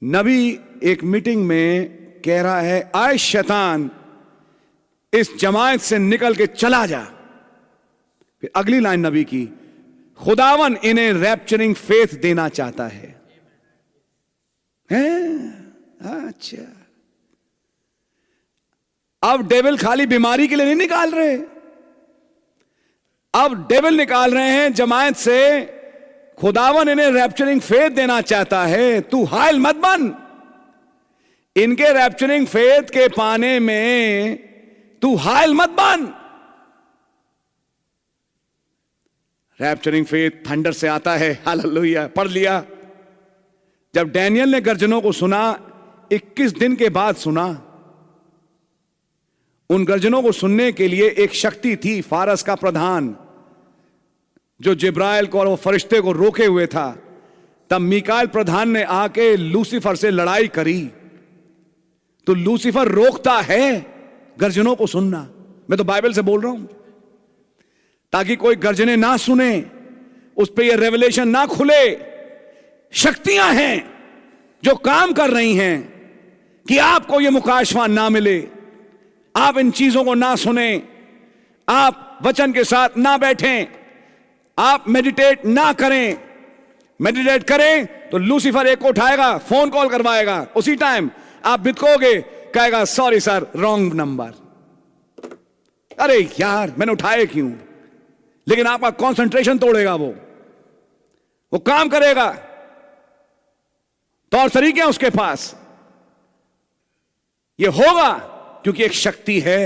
नबी एक मीटिंग में कह रहा है, आए शैतान इस जमात से निकल के चला जा। फिर अगली लाइन नबी की, खुदावन इन्हें रैप्चरिंग फेथ देना चाहता है। अच्छा, अब डेविल खाली बीमारी के लिए नहीं निकाल रहे, अब डेविल निकाल रहे हैं जमात से। खुदावन इन्हें रैप्चरिंग फेथ देना चाहता है। तू हायल मत बन, इनके रैप्चरिंग फेथ के पाने में तू हायल मत बन। रैप्चरिंग फेथ थंडर से आता है। हालेलुया, पढ़ लिया। जब डैनियल ने गर्जनों को सुना, 21 दिन के बाद सुना। उन गर्जनों को सुनने के लिए एक शक्ति थी, फारस का प्रधान, जो जिब्राइल को और वो फरिश्ते को रोके हुए था। तब मीकाएल प्रधान ने आके लूसीफर से लड़ाई करी। तो लूसीफर रोकता है गर्जनों को सुनना। मैं तो बाइबल से बोल रहा हूं, ताकि कोई गर्जने ना सुने, उस पे ये रेवलेशन ना खुले। शक्तियां हैं जो काम कर रही हैं कि आपको ये मुकाशवा ना मिले, आप इन चीजों को ना सुने, आप वचन के साथ ना बैठें, आप मेडिटेट ना करें। मेडिटेट करें तो लूसीफर एक को उठाएगा, फोन कॉल करवाएगा, उसी टाइम आप बितकोगे, कहेगा सॉरी सर, रॉन्ग नंबर। अरे यार मैंने उठाए क्यों? लेकिन आपका कंसंट्रेशन तोड़ेगा, वो काम करेगा। तौर तरीके हैं उसके पास। ये होगा क्योंकि एक शक्ति है।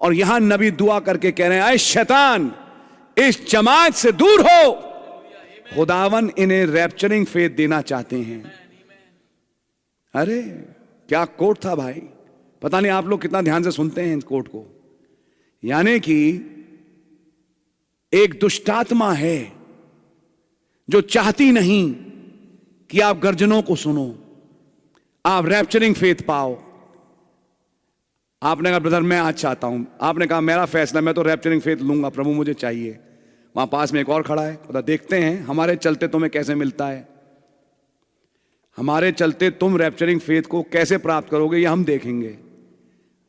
और यहां नबी दुआ करके कह रहे हैं, आए शैतान इस जमात से दूर हो। खुदावन इन्हें रैप्चरिंग फेथ देना चाहते हैं। अरे क्या कोट था भाई, पता नहीं आप लोग कितना ध्यान से सुनते हैं इस कोट को। यानी कि एक दुष्टात्मा है जो चाहती नहीं कि आप गर्जनों को सुनो, आप रैप्चरिंग फेथ पाओ। आपने कहा ब्रदर मैं आज चाहता हूं, आपने कहा मेरा फैसला, मैं तो रैप्चरिंग फेथ लूंगा प्रभु, मुझे चाहिए। वहां पास में एक और खड़ा है, खुदा देखते हैं हमारे चलते तुम्हें कैसे मिलता है, हमारे चलते तुम रैप्चरिंग फेथ को कैसे प्राप्त करोगे, ये हम देखेंगे।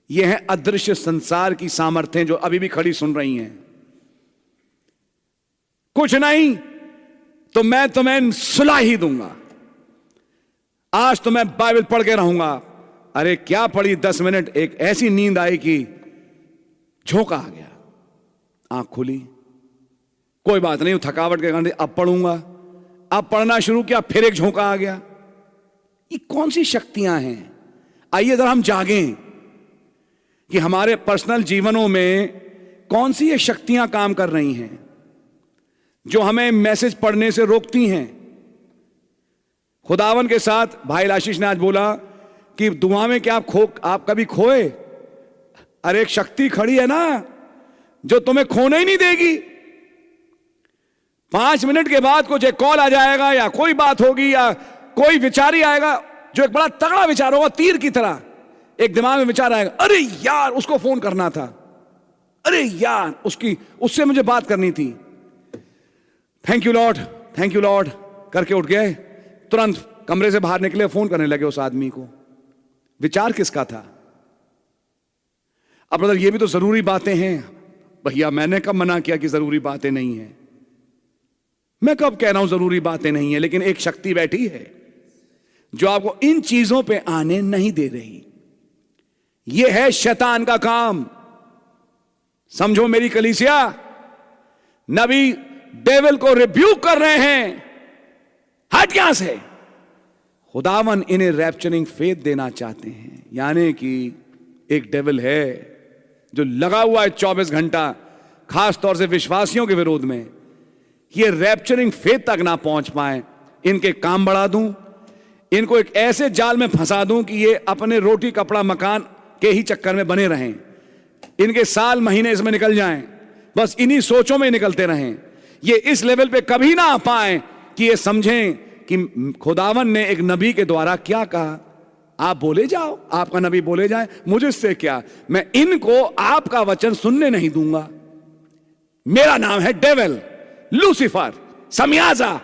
ये है अदृश्य संसार की सामर्थ्य जो अभी भी खड़ी सुन रही हैं। कुछ नहीं तो मैं तुम्हें सुला ही दूंगा। आज तो मैं बाइबल पढ़ के रहूंगा। अरे क्या पढ़ी 10 मिनट, एक ऐसी नींद आई कि झोंका आ गया, आंख खुली, कोई बात नहीं, थकावट के कारण अब पढ़ूंगा। अब पढ़ना शुरू किया, फिर एक झोंका आ गया। ये कौन सी शक्तियां हैं? आइए जरा हम जागें कि हमारे पर्सनल जीवनों में कौन सी ये शक्तियां काम कर रही हैं जो हमें मैसेज पढ़ने से रोकती हैं। खुदावन के साथ भाई आशीष ने आज बोला कि दुआ में क्या आप कभी खोए? अरे एक शक्ति खड़ी है ना जो तुम्हें खोने ही नहीं देगी। 5 मिनट के बाद कुछ एक कॉल आ जाएगा, या कोई बात होगी, या कोई विचार ही आएगा जो एक बड़ा तगड़ा विचार होगा, तीर की तरह एक दिमाग में विचार आएगा, अरे यार उसको फोन करना था, अरे यार उससे मुझे बात करनी थी, thank you Lord, thank you Lord करके उठ गए, तुरंत कमरे से बाहर निकले, फोन करने लगे उस आदमी को। विचार किसका था? अब ब्रदर ये भी तो जरूरी बातें हैं। भैया मैंने कब मना किया कि जरूरी बातें नहीं है? मैं कब कह रहा हूं जरूरी बातें नहीं है? लेकिन एक शक्ति बैठी है जो आपको इन चीजों पे आने नहीं दे रही। यह है शैतान का काम। समझो मेरी कलीसिया, नबी डेविल को रिब्यूक कर रहे हैं, हट यहां से। खुदावन इन्हें रैप्चरिंग फेथ देना चाहते हैं। यानी कि एक डेविल है जो लगा हुआ है 24 घंटा, खास तौर से विश्वासियों के विरोध में। ये रैप्चरिंग फेथ तक ना पहुंच पाए, इनके काम बढ़ा दूं, इनको एक ऐसे जाल में फंसा दूं कि ये अपने रोटी कपड़ा मकान के ही चक्कर में बने रहें, इनके साल महीने इसमें निकल जाएं, बस इन्हीं सोचों में निकलते रहें। ये इस लेवल पे कभी ना आ पाए कि ये समझें कि खुदावन ने एक नबी के द्वारा क्या कहा। आप बोले जाओ, आपका नबी बोले जाए, मुझे इससे क्या, मैं इनको आपका वचन सुनने नहीं दूंगा। मेरा नाम है डेविल, लूसीफर, समयाजा।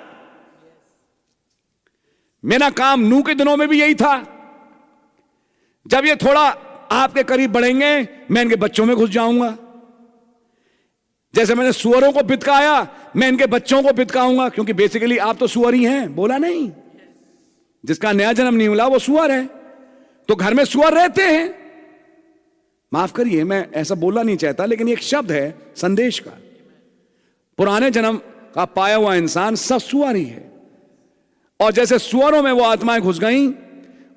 मेरा काम नूह के दिनों में भी यही था। जब ये थोड़ा आपके करीब बढ़ेंगे, मैं इनके बच्चों में घुस जाऊंगा। जैसे मैंने सुअरों को बितकाया, मैं इनके बच्चों को बितकाऊंगा, क्योंकि बेसिकली आप तो सुअर ही हैं, बोला नहीं? जिसका नया जन्म नहीं मिला वो सुअर है, तो घर में सुअर रहते हैं। माफ करिए, मैं ऐसा बोलना नहीं चाहता, लेकिन एक शब्द है संदेश का। पुराने जन्म का पाया हुआ इंसान सब सुअर ही है। और जैसे सुअरों में वो आत्माएं घुस गईं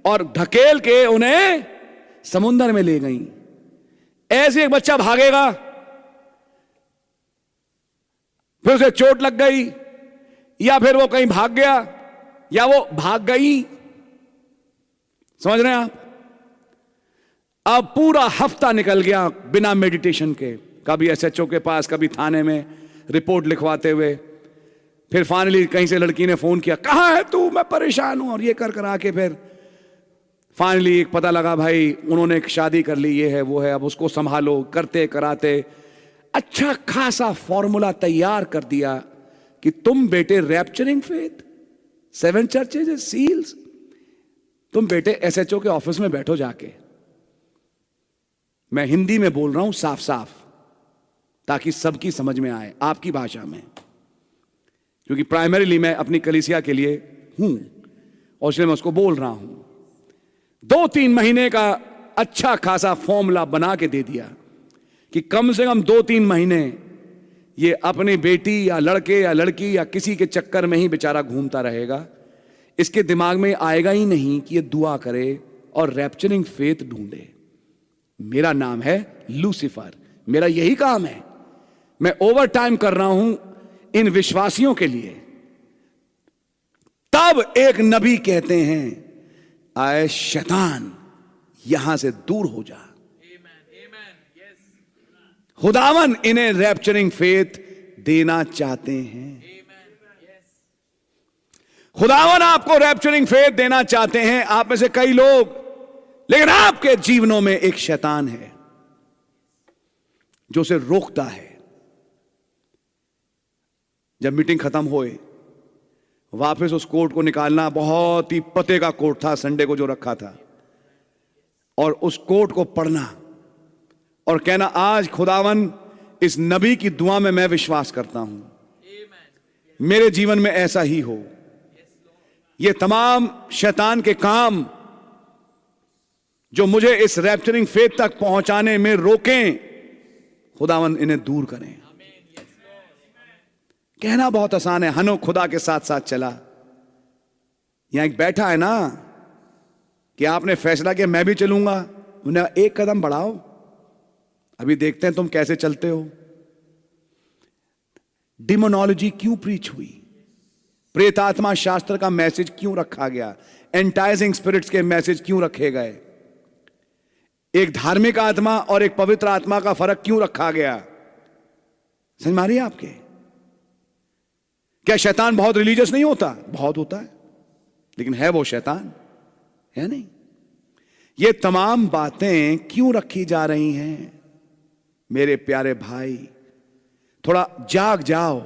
और धकेल के उन्हें समुद्र में ले गईं, ऐसे एक बच्चा भागेगा, फिर उसे चोट लग गई, या फिर वो कहीं भाग गया, या वो भाग गई। समझ रहे हैं आप? अब पूरा हफ्ता निकल गया बिना मेडिटेशन के, कभी एसएचओ के पास, कभी थाने में रिपोर्ट लिखवाते हुए। फिर फाइनली कहीं से लड़की ने फोन किया, कहाँ है तू, मैं परेशान हूं, और ये कर आके फिर फाइनली एक पता लगा, भाई उन्होंने एक शादी कर ली, ये है वो है, अब उसको संभालो। करते कराते अच्छा खासा फॉर्मूला तैयार कर दिया कि तुम बेटे रैप्चरिंग फेथ, 7 चर्चेज, सील्स, तुम बेटे एसएचओ के ऑफिस में बैठो जाके। मैं हिंदी में बोल रहा हूं साफ साफ, ताकि सबकी समझ में आए, आपकी भाषा में, क्योंकि प्राइमरीली मैं अपनी कलीसिया के लिए हूं और इसलिए मैं उसको बोल रहा हूं। 2-3 महीने का अच्छा खासा फॉर्मूला बना के दे दिया कि कम से कम 2-3 महीने ये अपनी बेटी या लड़के या लड़की या किसी के चक्कर में ही बेचारा घूमता रहेगा। इसके दिमाग में आएगा ही नहीं कि ये दुआ करे और रैप्चरिंग फेथ ढूंढे। मेरा नाम है लूसीफर, मेरा यही काम है। मैं ओवर टाइम कर रहा हूं इन विश्वासियों के लिए। तब एक नबी कहते हैं, आए शैतान यहां से दूर हो जा। खुदावन इन्हें रैप्चरिंग फेथ देना चाहते हैं। खुदावन आपको रैप्चरिंग फेथ देना चाहते हैं, आप में से कई लोग, लेकिन आपके जीवनों में एक शैतान है जो उसे रोकता है। जब मीटिंग खत्म होए, वापस उस कोट को निकालना, बहुत ही पते का कोट था संडे को जो रखा था, और उस कोट को पढ़ना और कहना, आज खुदावन इस नबी की दुआ में मैं विश्वास करता हूं, मेरे जीवन में ऐसा ही हो। ये तमाम शैतान के काम जो मुझे इस रैप्चरिंग फेथ तक पहुंचाने में रोकें, खुदावन इन्हें दूर करें। कहना बहुत आसान है, हनो खुदा के साथ साथ चला। यहां एक बैठा है ना कि आपने फैसला किया मैं भी चलूंगा, उन्हें एक कदम बढ़ाओ, अभी देखते हैं तुम कैसे चलते हो। डिमोनोलॉजी क्यों प्रीच हुई? प्रेतात्मा शास्त्र का मैसेज क्यों रखा गया? एंटाइजिंग स्पिरिट्स के मैसेज क्यों रखे गए? एक धार्मिक आत्मा और एक पवित्र आत्मा का फर्क क्यों रखा गया? समझ में आ रही है आपके? क्या शैतान बहुत रिलीजियस नहीं होता? बहुत होता है, लेकिन है वो शैतान? है नहीं। ये तमाम बातें क्यों रखी जा रही हैं? मेरे प्यारे भाई, थोड़ा जाग जाओ,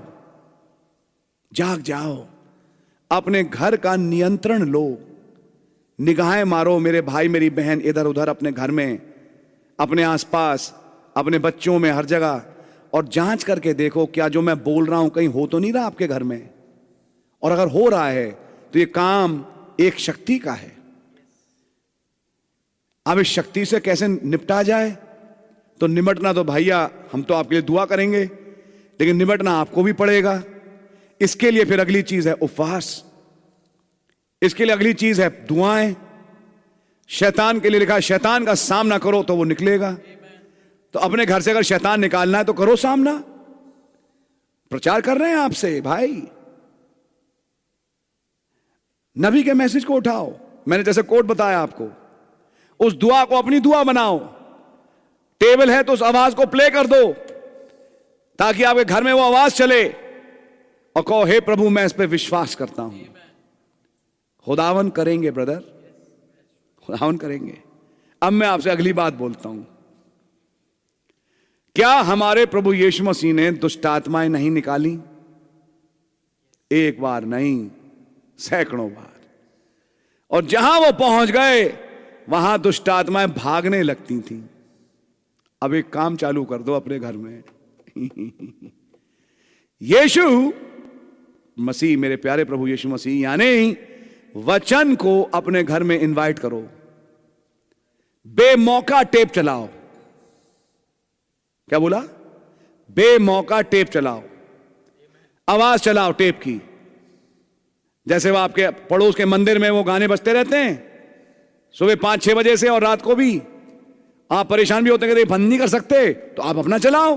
जाग जाओ, अपने घर का नियंत्रण लो। निगाहें मारो मेरे भाई मेरी बहन, इधर उधर अपने घर में, अपने आसपास, अपने बच्चों में, हर जगह, और जांच करके देखो क्या जो मैं बोल रहा हूं कहीं हो तो नहीं रहा आपके घर में। और अगर हो रहा है तो ये काम एक शक्ति का है। अब इस शक्ति से कैसे निपटा जाए? तो निमटना तो भैया हम तो आपके लिए दुआ करेंगे, लेकिन निमटना आपको भी पड़ेगा। इसके लिए फिर अगली चीज है उपवास, इसके लिए अगली चीज है दुआएं। शैतान के लिए लिखा है शैतान का सामना करो तो वो निकलेगा। तो अपने घर से अगर शैतान निकालना है तो करो सामना। प्रचार कर रहे हैं आपसे भाई, नबी के मैसेज को उठाओ। मैंने जैसे कोट बताया आपको, उस दुआ को अपनी दुआ बनाओ। टेबल है तो उस आवाज को प्ले कर दो ताकि आपके घर में वो आवाज चले और कहो हे प्रभु मैं इस पे विश्वास करता हूं। खुदावन करेंगे ब्रदर, खुदावन करेंगे। अब मैं आपसे अगली बात बोलता हूं, क्या हमारे प्रभु यीशु मसीह ने दुष्ट आत्माएं नहीं निकाली? एक बार नहीं, सैकड़ों बार। और जहां वो पहुंच गए वहां दुष्ट आत्माएं भागने लगती थी। अब एक काम चालू कर दो अपने घर में। यीशु मसीह, मेरे प्यारे प्रभु यीशु मसीह, यानी वचन को अपने घर में इनवाइट करो। बेमौका टेप चलाओ। क्या बोला? बेमौका टेप चलाओ, आवाज चलाओ टेप की। जैसे वो आपके पड़ोस के मंदिर में वो गाने बजते रहते हैं सुबह 5-6 बजे से, और रात को भी। आप परेशान भी होते हैं कि बंद नहीं कर सकते, तो आप अपना चलाओ।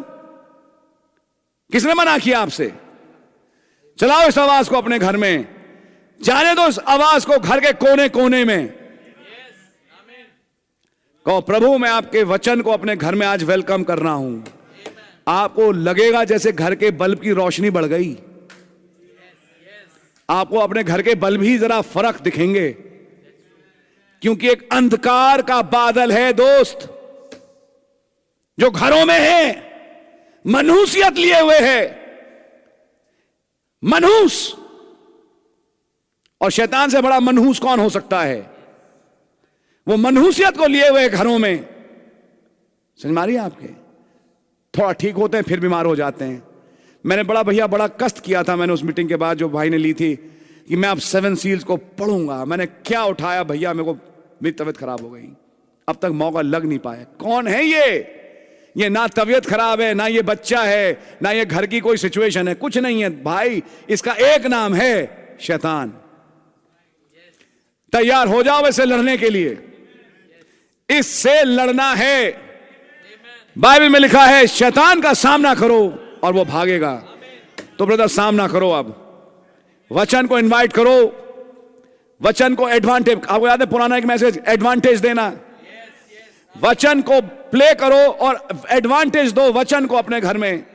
किसने मना किया आपसे? चलाओ इस आवाज को अपने घर में, जाने दो इस आवाज को घर के कोने कोने में। कहो, प्रभु मैं आपके वचन को अपने घर में आज वेलकम कर रहा हूं। आपको लगेगा जैसे घर के बल्ब की रोशनी बढ़ गई। आपको अपने घर के बल्ब ही जरा फर्क दिखेंगे, क्योंकि एक अंधकार का बादल है दोस्त, जो घरों में है, मनहूसियत लिए हुए है। मनहूस, और शैतान से बड़ा मनहूस कौन हो सकता है? वो मनहूसियत को लिए हुए घरों में। समझ मारी आपके? थोड़ा ठीक होते हैं फिर बीमार हो जाते हैं। मैंने बड़ा कष्ट किया था मैंने उस मीटिंग के बाद, जो भाई ने ली थी, कि मैं अब 7 सील्स को पढ़ूंगा। मैंने क्या उठाया भैया, मेरे को मेरी तबीयत खराब हो गई। अब तक मौका लग नहीं पाया। कौन है ये ना तबीयत खराब है, ना ये बच्चा है, ना ये घर की कोई सिचुएशन है, कुछ नहीं है भाई। इसका एक नाम है शैतान। तैयार हो जाओ इसे लड़ने के लिए। इससे लड़ना है। बाइबल में लिखा है शैतान का सामना करो और वो भागेगा। तो ब्रदर सामना करो। अब वचन को इनवाइट करो, वचन को एडवांटेज। आपको याद है पुराना एक मैसेज, एडवांटेज देना। वचन को प्ले करो और एडवांटेज दो वचन को अपने घर में।